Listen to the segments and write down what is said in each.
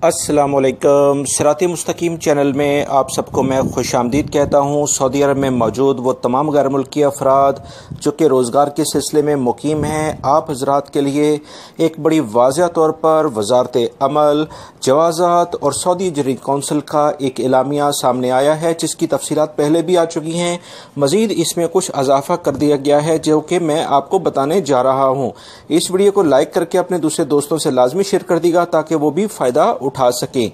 अस्सलाम वालेकुम। सिराते मुस्तकीम चैनल में आप सबको मैं खुश आमदीद कहता हूँ। सऊदी अरब में मौजूद वो तमाम गैर मुल्की अफराद जो कि रोज़गार के सिलसिले में मुकीम हैं, आप हजरात के लिए एक बड़ी वाज़ह तौर पर वजारत अमल, जवाज़ात और सऊदी इंजीनियरिंग कौंसिल का एक एलामिया सामने आया है, जिसकी तफसीलात पहले भी आ चुकी हैं। मज़ीद इसमें कुछ इजाफा कर दिया गया है जो कि मैं आपको बताने जा रहा हूँ। इस वीडियो को लाइक करके अपने दूसरे दोस्तों से लाजमी शेयर कर दीजिएगा ताकि वो भी फ़ायदा उठा सकें।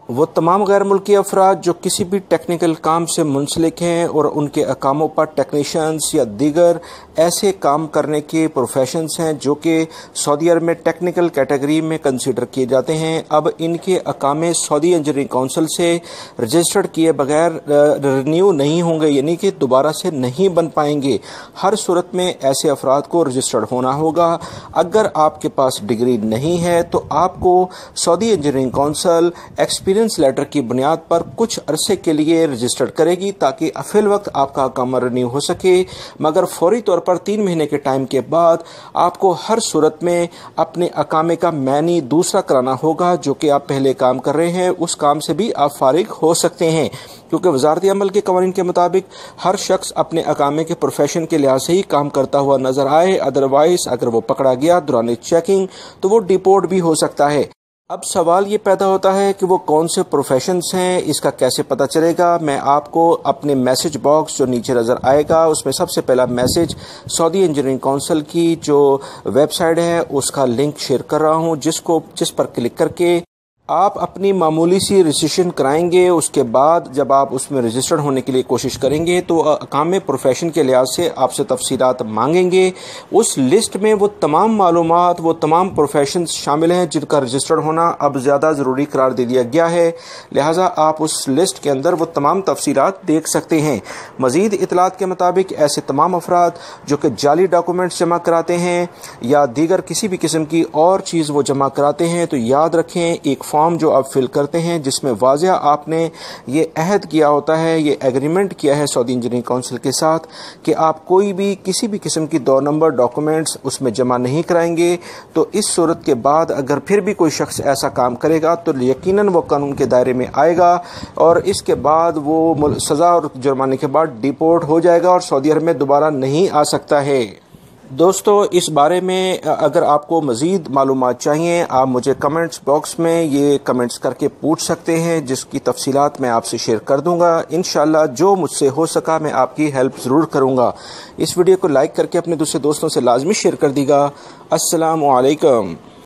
वो तमाम गैर मुल्की अफराद जो किसी भी टेक्निकल काम से मुंसलिक हैं और उनके अकामों पर टेक्नीशियंस या दीगर ऐसे काम करने के प्रोफेशंस हैं जो कि सऊदी अरब में टेक्निकल कैटेगरी में कंसीडर किए जाते हैं, अब इनके अकामे सऊदी इंजीनियरिंग काउंसिल से रजिस्टर्ड किए बगैर रिन्यू नहीं होंगे, यानी कि दोबारा से नहीं बन पाएंगे। हर सूरत में ऐसे अफराद को रजिस्टर्ड होना होगा। अगर आपके पास डिग्री नहीं है तो आपको Saudi engineering council experience letter की बुनियाद पर कुछ अरसे के लिए रजिस्टर्ड करेगी ताकि फिल वक्त आपका अकामा रिन्यू हो सके, मगर फौरी तौर पर 3 महीने के टाइम के बाद आपको हर सूरत में अपने अकामे का मैनी दूसरा कराना होगा। जो कि आप पहले काम कर रहे हैं उस काम से भी आप फारिग हो सकते हैं, क्योंकि वजारत अमल के कवानीन के मुताबिक हर शख्स अपने अकामे के प्रोफेशन के लिहाज से ही काम करता हुआ नजर आए, अदरवाइज अगर वो पकड़ा गया दौरान चेकिंग तो वो डिपोर्ट भी हो सकता है। अब सवाल ये पैदा होता है कि वो कौन से प्रोफेशंस हैं, इसका कैसे पता चलेगा। मैं आपको अपने मैसेज बॉक्स जो नीचे नज़र आएगा उसमें सबसे पहला मैसेज सऊदी इंजीनियरिंग काउंसिल की जो वेबसाइट है उसका लिंक शेयर कर रहा हूँ, जिस पर क्लिक करके आप अपनी मामूली सी रजिस्ट्रेशन कराएंगे। उसके बाद जब आप उसमें रजिस्टर्ड होने के लिए कोशिश करेंगे तो अकामे प्रोफेशन के लिहाज से आपसे तफसीलात मांगेंगे। उस लिस्ट में वो तमाम मालूमात, वो तमाम प्रोफेशन शामिल हैं जिनका रजिस्टर्ड होना अब ज़्यादा ज़रूरी करार दे दिया गया है, लिहाजा आप उस लिस्ट के अंदर वो तमाम तफसीलात देख सकते हैं। मज़ीद इतलात के मुताबिक ऐसे तमाम अफराद जो कि जाली डॉक्यूमेंट्स जमा कराते हैं या दीगर किसी भी किस्म की और चीज़ वो जमा कराते हैं तो याद रखें, एक फॉर्म जो आप फिल करते हैं जिसमें वाज़िया आपने ये अहद किया होता है, ये एग्रीमेंट किया है सऊदी इंजीनियरिंग काउंसिल के साथ कि आप कोई भी किसी भी किस्म की 2 नंबर डॉक्यूमेंट्स उसमें जमा नहीं कराएंगे। तो इस सूरत के बाद अगर फिर भी कोई शख्स ऐसा काम करेगा तो यकीनन वो कानून के दायरे में आएगा और इसके बाद वो सज़ा और जुर्माने के बाद डिपोर्ट हो जाएगा और सऊदी अरब में दोबारा नहीं आ सकता है। दोस्तों, इस बारे में अगर आपको मज़ीद मालूमात चाहिए आप मुझे कमेंट्स बॉक्स में ये कमेंट्स करके पूछ सकते हैं, जिसकी तफसीलात मैं आपसे शेयर कर दूंगा। इंशाल्लाह जो मुझसे हो सका मैं आपकी हेल्प ज़रूर करूंगा। इस वीडियो को लाइक करके अपने दूसरे दोस्तों से लाजमी शेयर कर दीजिएगा। अस्सलाम वालेकुम।